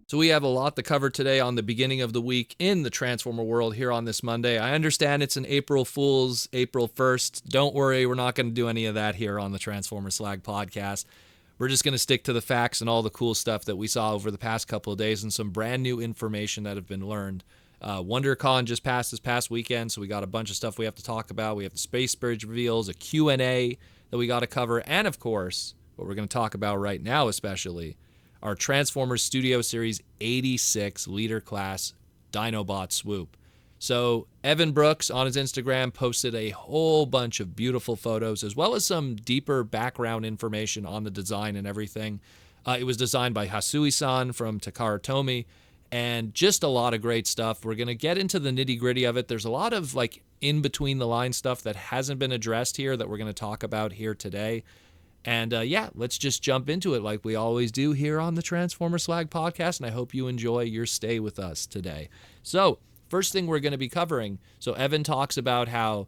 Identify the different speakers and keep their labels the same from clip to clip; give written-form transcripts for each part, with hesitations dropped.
Speaker 1: So we have a lot to cover today on the beginning of the week in the Transformer world here on this Monday. I understand it's an April Fool's, April 1st. Don't worry, we're not going to do any of that here on the Transformer Slag podcast. We're just going to stick to the facts and all the cool stuff that we saw over the past couple of days and some brand new information that have been learned. Wondercon just passed this past weekend, so we got a bunch of stuff we have to talk about. We have the Space Bridge reveals, a Q A that we got to cover, and of course, what we're going to talk about right now especially, our Transformers Studio Series 86 Leader Class Dinobot Swoop. So Evan Brooks on his Instagram posted a whole bunch of beautiful photos as well as some deeper background information on the design and everything. It was designed by Hasui-san from Takara Tomy, and just a lot of great stuff. We're going to get into the nitty-gritty of it. There's a lot of like in between the line stuff that hasn't been addressed here that we're going to talk about here today. And let's just jump into it like we always do here on the Transformer Slag podcast. And I hope you enjoy your stay with us today. So first thing we're going to be covering. So Evan talks about how,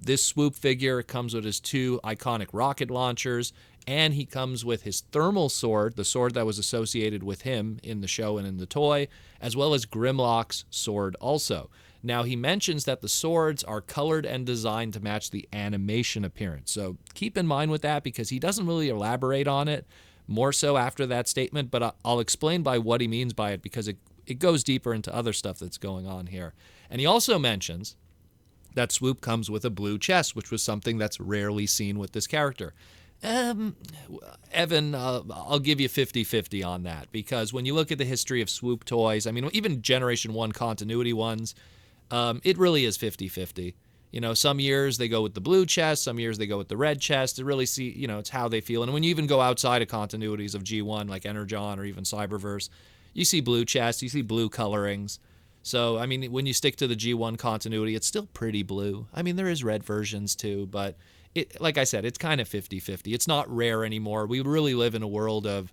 Speaker 1: this Swoop figure comes with his two iconic rocket launchers, and he comes with his thermal sword, the sword that was associated with him in the show and in the toy, as well as Grimlock's sword also. Now, he mentions that the swords are colored and designed to match the animation appearance. So keep in mind with that because he doesn't really elaborate on it, more so after that statement, but I'll explain by what he means by it because it goes deeper into other stuff that's going on here. And he also mentions that Swoop comes with a blue chest, which was something that's rarely seen with this character. Evan, I'll give you 50-50 on that because when you look at the history of Swoop toys, I mean, even Generation 1 continuity ones, it really is 50-50. Some years they go with the blue chest, some years they go with the red chest. To really see, it's how they feel. And when you even go outside of continuities of G1, like Energon or even Cyberverse, you see blue chest, you see blue colorings. So, I mean, when you stick to the G1 continuity, it's still pretty blue. I mean, there is red versions too, but like I said, it's kind of 50-50. It's not rare anymore. We really live in a world of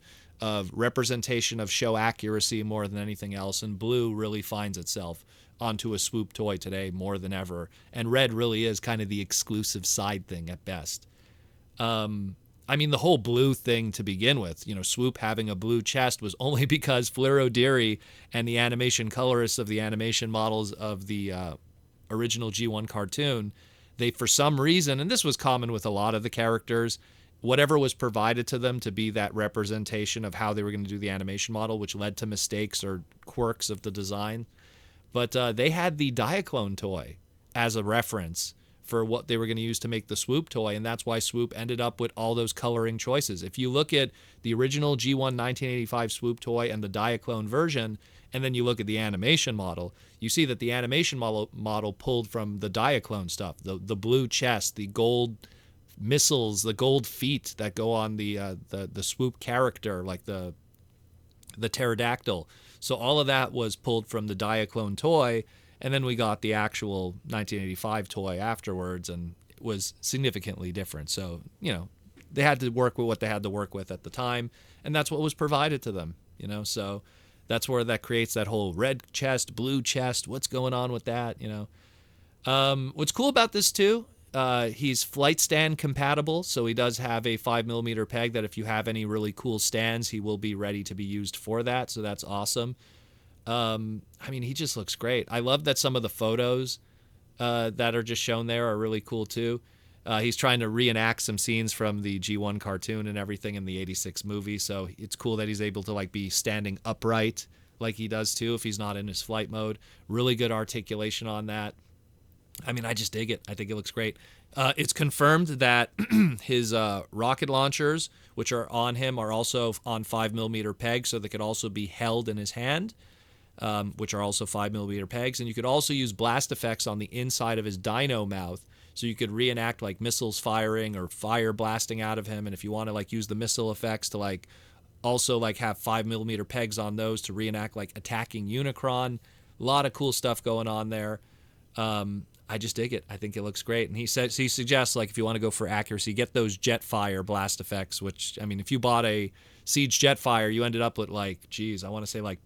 Speaker 1: representation of show accuracy more than anything else, and blue really finds itself onto a Swoop toy today more than ever. And red really is kind of the exclusive side thing at best. I mean, the whole blue thing to begin with, Swoop having a blue chest was only because Fliro Deary and the animation colorists of the animation models of the original G1 cartoon, they, for some reason, and this was common with a lot of the characters, whatever was provided to them to be that representation of how they were going to do the animation model, which led to mistakes or quirks of the design. But they had the Diaclone toy as a reference for what they were going to use to make the Swoop toy, and that's why Swoop ended up with all those coloring choices. If you look at the original G1 1985 Swoop toy and the Diaclone version, and then you look at the animation model, you see that the animation model pulled from the Diaclone stuff, the blue chest, the gold missiles, the gold feet that go on the Swoop character, like the pterodactyl. So all of that was pulled from the Diaclone toy, and then we got the actual 1985 toy afterwards, and it was significantly different. So, they had to work with what they had to work with at the time, and that's what was provided to them, So that's where that creates that whole red chest, blue chest, what's going on with that, What's cool about this, too, he's flight stand compatible, so he does have a 5mm peg that if you have any really cool stands, he will be ready to be used for that, so that's awesome. I mean, he just looks great. I love that some of the photos that are just shown there are really cool too. He's trying to reenact some scenes from the G1 cartoon and everything in the 86 movie, so it's cool that he's able to like be standing upright like he does too if he's not in his flight mode. Really good articulation on that. I mean, I just dig it. I think it looks great. It's confirmed that his rocket launchers, which are on him, are also on 5mm pegs, so they could also be held in his hand, which are also 5mm pegs. And you could also use blast effects on the inside of his dino mouth, so you could reenact like missiles firing or fire blasting out of him. And if you want to like use the missile effects to like also like have 5mm pegs on those to reenact like attacking Unicron, a lot of cool stuff going on there. I just dig it. I think it looks great. And he suggests, like, if you want to go for accuracy, get those Jetfire blast effects, which, I mean, if you bought a Siege Jetfire, you ended up with, like, geez, I want to say, like,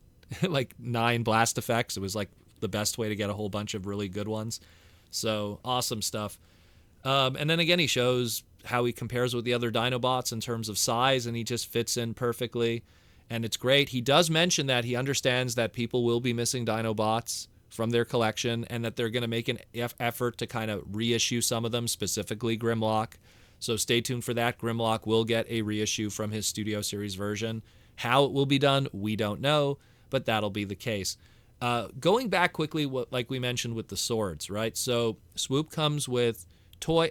Speaker 1: like 9 blast effects. It was, like, the best way to get a whole bunch of really good ones. So, awesome stuff. And then, again, he shows how he compares with the other Dinobots in terms of size, and he just fits in perfectly. and it's great. He does mention that he understands that people will be missing Dinobots from their collection, and that they're going to make an effort to kind of reissue some of them, specifically Grimlock. So stay tuned for that. Grimlock will get a reissue from his Studio Series version. How it will be done, we don't know, but that'll be the case. Going back quickly, like we mentioned with the swords, right? So Swoop comes with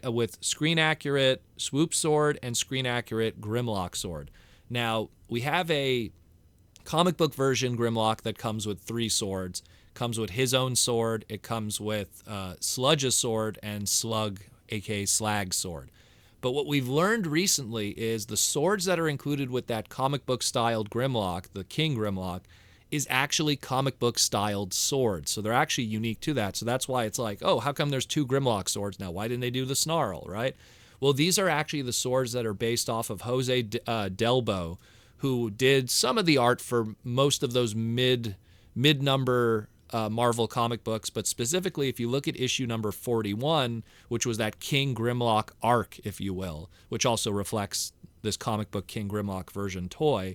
Speaker 1: with screen accurate Swoop sword and screen accurate Grimlock sword. Now we have a comic book version Grimlock that comes with 3 swords. Comes with his own sword. It comes with Sludge's sword and Slug, aka Slag's sword. But what we've learned recently is the swords that are included with that comic book styled Grimlock, the King Grimlock, is actually comic book styled swords. So they're actually unique to that. So that's why it's like, oh, how come there's 2 Grimlock swords now? Why didn't they do the Snarl, right? Well, these are actually the swords that are based off of Jose Delbo, who did some of the art for most of those mid-number Marvel comic books, but specifically if you look at issue number 41, which was that King Grimlock arc, if you will, which also reflects this comic book King Grimlock version toy,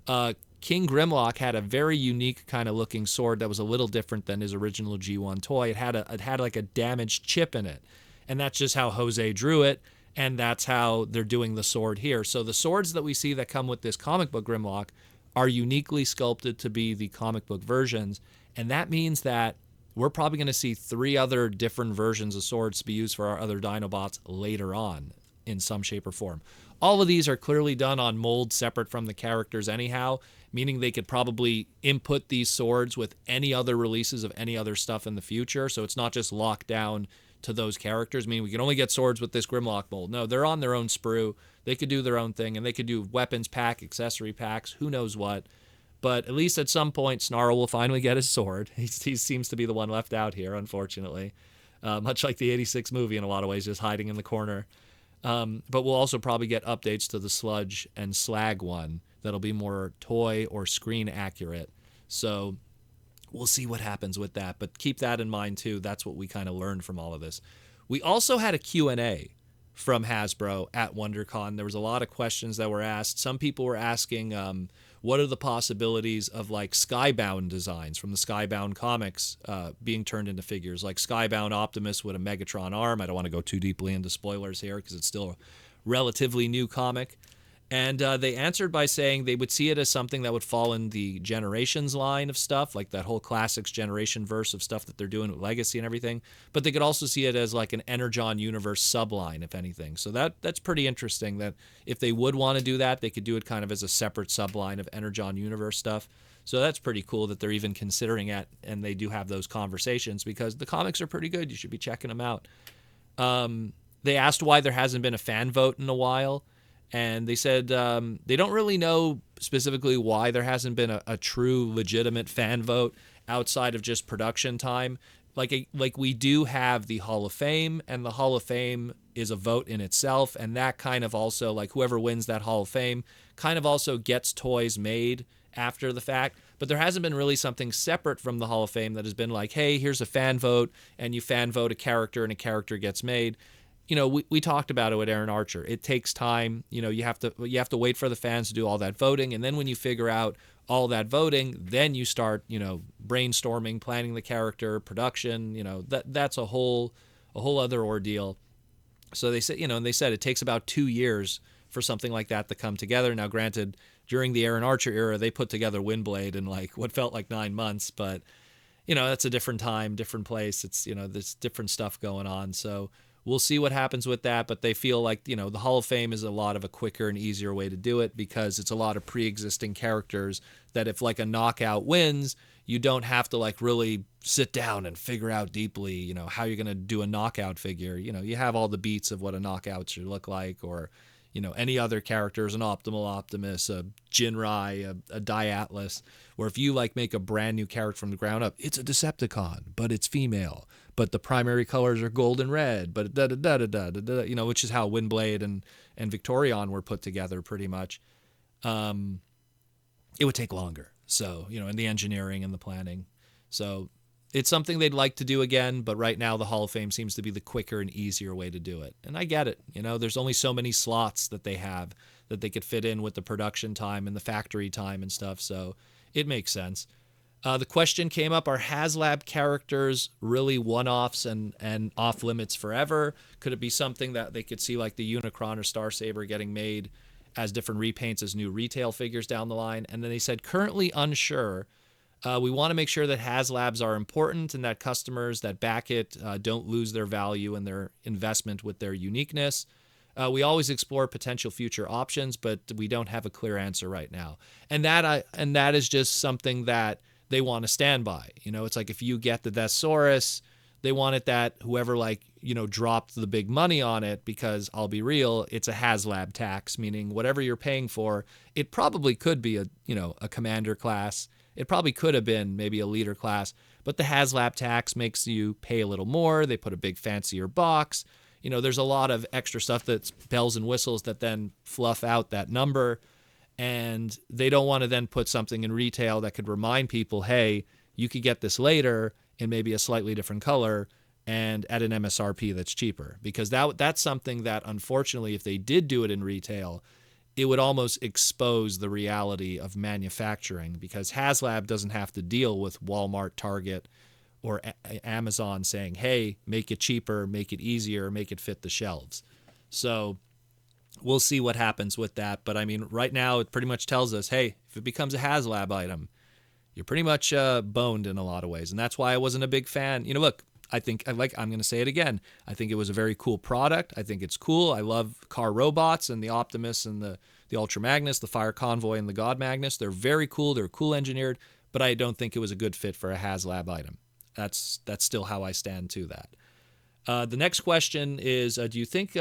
Speaker 1: King Grimlock had a very unique kind of looking sword that was a little different than his original G1 toy. It had like a damaged chip in it, and that's just how Jose drew it, and that's how they're doing the sword here. So the swords that we see that come with this comic book Grimlock are uniquely sculpted to be the comic book versions. And that means that we're probably going to see 3 other different versions of swords to be used for our other Dinobots later on in some shape or form. All of these are clearly done on molds separate from the characters anyhow, meaning they could probably input these swords with any other releases of any other stuff in the future. So it's not just locked down to those characters. I mean, we can only get swords with this Grimlock mold. No, they're on their own sprue. They could do their own thing, and they could do weapons pack, accessory packs, who knows what. But at least at some point, Snarl will finally get his sword. He seems to be the one left out here, unfortunately. Much like the 86 movie in a lot of ways, just hiding in the corner. But we'll also probably get updates to the Sludge and Slag one that'll be more toy or screen accurate. So we'll see what happens with that. But keep that in mind, too. That's what we kind of learned from all of this. We also had a Q&A from Hasbro at WonderCon. There was a lot of questions that were asked. Some people were asking, what are the possibilities of like Skybound designs from the Skybound comics being turned into figures, like Skybound Optimus with a Megatron arm. I don't want to go too deeply into spoilers here because it's still a relatively new comic. And they answered by saying they would see it as something that would fall in the Generations line of stuff, like that whole Classics Generation verse of stuff that they're doing with Legacy and everything. But they could also see it as like an Energon Universe subline, if anything. So that's pretty interesting that if they would want to do that, they could do it kind of as a separate subline of Energon Universe stuff. So that's pretty cool that they're even considering it, and they do have those conversations because the comics are pretty good. You should be checking them out. They asked why there hasn't been a fan vote in a while. And they said they don't really know specifically why there hasn't been a true legitimate fan vote outside of just production time. Like we do have the Hall of Fame, and the Hall of Fame is a vote in itself. And that kind of also, like whoever wins that Hall of Fame kind of also gets toys made after the fact. But there hasn't been really something separate from the Hall of Fame that has been like, hey, here's a fan vote, and you fan vote a character and a character gets made. You know, we talked about it with Aaron Archer. It takes time. You know, you have to wait for the fans to do all that voting, and then when you figure out all that voting, then you start, you know, brainstorming, planning the character, production. You know, that's a whole other ordeal. So they said, you know, and they said it takes about 2 years for something like that to come together. Now, granted, during the Aaron Archer era, they put together Windblade in like what felt like 9 months, but you know, that's a different time, different place. It's, you know, there's different stuff going on. So we'll see what happens with that, but they feel like, you know, the Hall of Fame is a lot of a quicker and easier way to do it because it's a lot of pre-existing characters that if like a knockout wins, you don't have to like really sit down and figure out deeply, you know, how you're going to do a knockout figure. You know, you have all the beats of what a knockout should look like, or, you know, any other characters, an Optimal Optimus, a Jinrai, a Diatlas, where if you like make a brand new character from the ground up, it's a Decepticon, but it's female. But the primary colors are gold and red, but you know, which is how Windblade and Victorion were put together pretty much. It would take longer. So, you know, in the engineering and the planning. So it's something they'd like to do again, but right now the Hall of Fame seems to be the quicker and easier way to do it. And I get it. There's only so many slots that they have that they could fit in with the production time and the factory time and stuff, so it makes sense. The question came up, are HasLab characters really one-offs and off-limits forever? Could it be something that they could see like the Unicron or Starsaber getting made as different repaints as new retail figures down the line? And then they said, currently unsure. We want to make sure that HasLabs are important and that customers that back it don't lose their value and their investment with their uniqueness. We always explore potential future options, but we don't have a clear answer right now. And that is just something that they want to stand by. It's like if you get the Thesaurus, they want it that whoever dropped the big money on it, because I'll be real, it's a HasLab tax, meaning whatever you're paying for, it probably could be a commander class. It probably could have been maybe a leader class, but the HasLab tax makes you pay a little more. They put a big fancier box. There's a lot of extra stuff that's bells and whistles that then fluff out that number. And they don't want to then put something in retail that could remind people, hey, you could get this later in maybe a slightly different color and at an MSRP that's cheaper. Because that's something that, unfortunately, if they did do it in retail, it would almost expose the reality of manufacturing, because HasLab doesn't have to deal with Walmart, Target, or Amazon saying, hey, make it cheaper, make it easier, make it fit the shelves. So we'll see what happens with that. But I mean, right now it pretty much tells us, hey, if it becomes a HasLab item, you're pretty much boned in a lot of ways. And that's why I wasn't a big fan. Look, I'm going to say it again. I think it was a very cool product. I think it's cool. I love car robots and the Optimus and the Ultra Magnus, the Fire Convoy and the God Magnus. They're very cool. They're cool engineered, but I don't think it was a good fit for a HasLab item. That's still how I stand to that. The next question is, do you think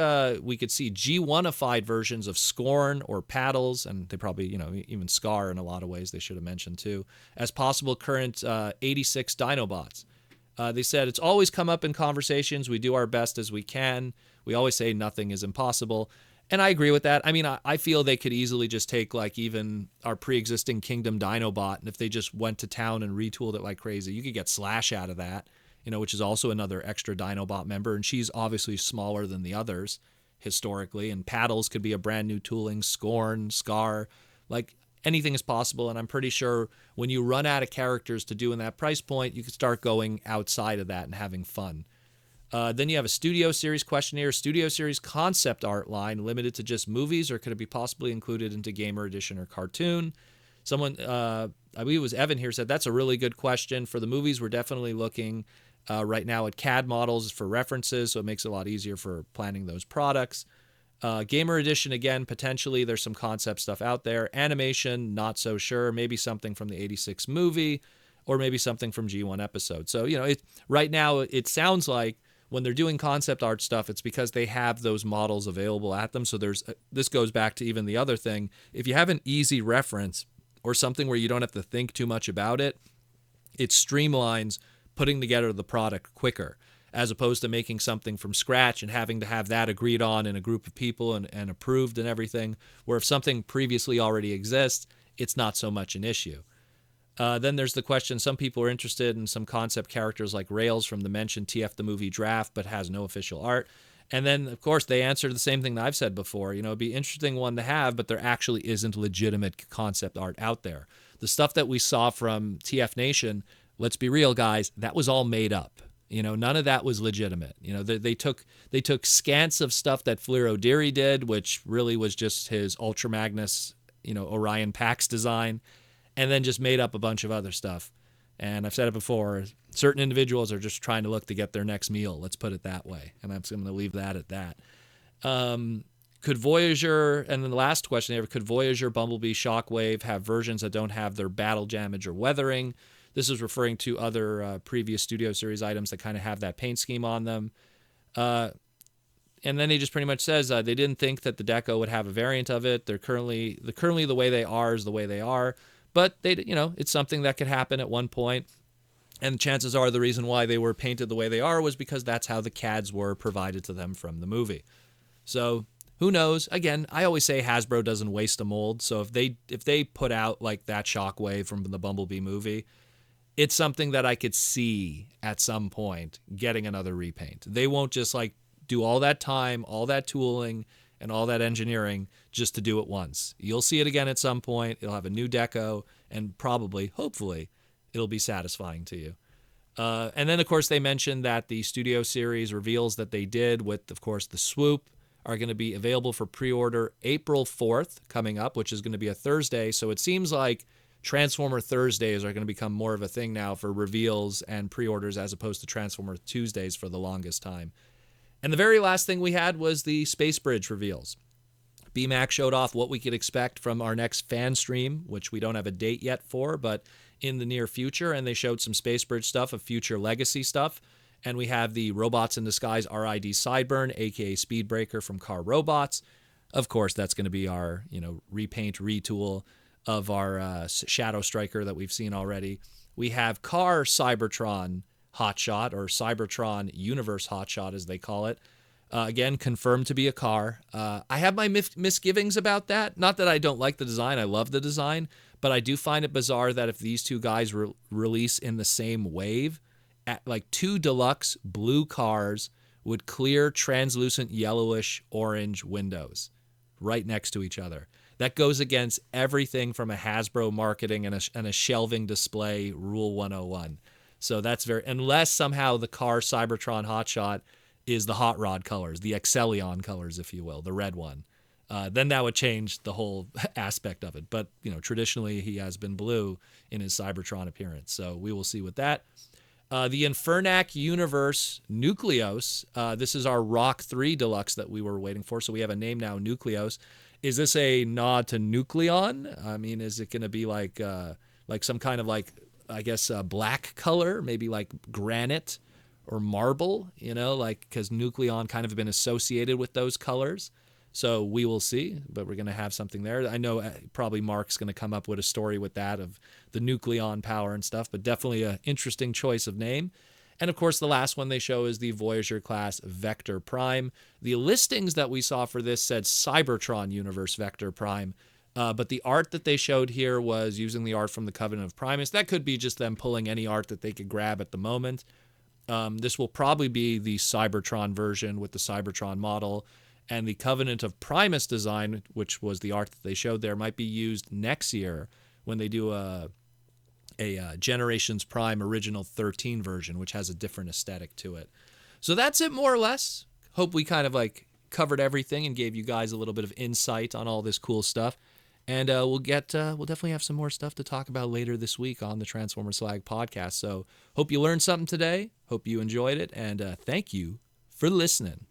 Speaker 1: we could see G1-ified versions of Scorn or Paddles, and they probably, even Scar in a lot of ways they should have mentioned too, as possible current 86 Dinobots? They said, it's always come up in conversations. We do our best as we can. We always say nothing is impossible. And I agree with that. I mean, I feel they could easily just take like even our pre-existing Kingdom Dinobot, and if they just went to town and retooled it like crazy, you could get Slash out of that, which is also another extra Dinobot member, and she's obviously smaller than the others historically, and Paddles could be a brand new tooling, Scorn, Scar, like anything is possible, and I'm pretty sure when you run out of characters to do in that price point, you can start going outside of that and having fun. Then you have a Studio Series question here. Studio Series concept art line limited to just movies, or could it be possibly included into Gamer Edition or Cartoon? Someone, I believe it was Evan here, said that's a really good question. For the movies, we're definitely looking right now at CAD models for references, so it makes it a lot easier for planning those products. Gamer Edition, again, potentially there's some concept stuff out there. Animation, not so sure. Maybe something from the 86 movie, or maybe something from G1 episode. So, right now it sounds like when they're doing concept art stuff, it's because they have those models available at them. So this goes back to even the other thing. If you have an easy reference or something where you don't have to think too much about it, it streamlines putting together the product quicker, as opposed to making something from scratch and having to have that agreed on in a group of people and approved and everything, where if something previously already exists, it's not so much an issue. Then there's the question, some people are interested in some concept characters like Rails from the mentioned TF the Movie draft, but has no official art. And then, of course, they answer the same thing that I've said before. It'd be an interesting one to have, but there actually isn't legitimate concept art out there. The stuff that we saw from TF Nation, let's be real, guys, that was all made up. None of that was legitimate. They took scants of stuff that Fleer O'Deary did, which really was just his Ultra Magnus, Orion Pax design, and then just made up a bunch of other stuff. And I've said it before, certain individuals are just trying to look to get their next meal. Let's put it that way. And I'm just going to leave that at that. Could Voyager, and then the last question here, could Voyager, Bumblebee, Shockwave have versions that don't have their battle damage or weathering? This is referring to other previous Studio Series items that kind of have that paint scheme on them. And then he just pretty much says they didn't think that the Deco would have a variant of it. They're currently the way they are is the way they are. But it's something that could happen at one point. And chances are the reason why they were painted the way they are was because that's how the CADs were provided to them from the movie. So who knows? Again, I always say Hasbro doesn't waste a mold. So if they put out like that Shockwave from the Bumblebee movie, it's something that I could see at some point getting another repaint. They won't just like do all that time, all that tooling, and all that engineering just to do it once. You'll see it again at some point. It'll have a new deco, and probably, hopefully, it'll be satisfying to you. And then, of course, they mentioned that the Studio Series reveals that they did with, of course, the Swoop are going to be available for pre-order April 4th coming up, which is going to be a Thursday. So it seems like Transformer Thursdays are going to become more of a thing now for reveals and pre-orders as opposed to Transformer Tuesdays for the longest time. And the very last thing we had was the Space Bridge reveals. BMAC showed off what we could expect from our next fan stream, which we don't have a date yet for, but in the near future. And they showed some Space Bridge stuff of future Legacy stuff. And we have the Robots in Disguise RID Sideburn, aka Speedbreaker from Car Robots. Of course, that's going to be our, repaint, retool of our Shadow Striker that we've seen already. We have Car Cybertron Hotshot, or Cybertron Universe Hotshot as they call it. Again, confirmed to be a car. I have my misgivings about that. Not that I don't like the design. I love the design. But I do find it bizarre that if these two guys release in the same wave, at like two deluxe blue cars with clear, translucent, yellowish, orange windows right next to each other. That goes against everything from a Hasbro marketing and a shelving display rule 101. So that's unless somehow the car Cybertron Hotshot is the Hot Rod colors, the Excellion colors, if you will, the red one. Then that would change the whole aspect of it. But, traditionally he has been blue in his Cybertron appearance. So we will see with that. The Infernac Universe Nucleos. This is our Rock 3 Deluxe that we were waiting for. So we have a name now, Nucleos. Is this a nod to Nucleon? I mean, is it going to be like some kind of black color, maybe like granite or marble, because Nucleon kind of been associated with those colors. So we will see, but we're going to have something there. I know probably Mark's going to come up with a story with that of the Nucleon power and stuff, but definitely an interesting choice of name. And of course, the last one they show is the Voyager class Vector Prime. The listings that we saw for this said Cybertron Universe Vector Prime, but the art that they showed here was using the art from the Covenant of Primus. That could be just them pulling any art that they could grab at the moment. This will probably be the Cybertron version with the Cybertron model. And the Covenant of Primus design, which was the art that they showed there, might be used next year when they do a Generations Prime Original 13 version, which has a different aesthetic to it. So that's it more or less. Hope we kind of covered everything and gave you guys a little bit of insight on all this cool stuff. And we'll definitely have some more stuff to talk about later this week on the Transformer Slag podcast. So hope you learned something today. Hope you enjoyed it. And thank you for listening.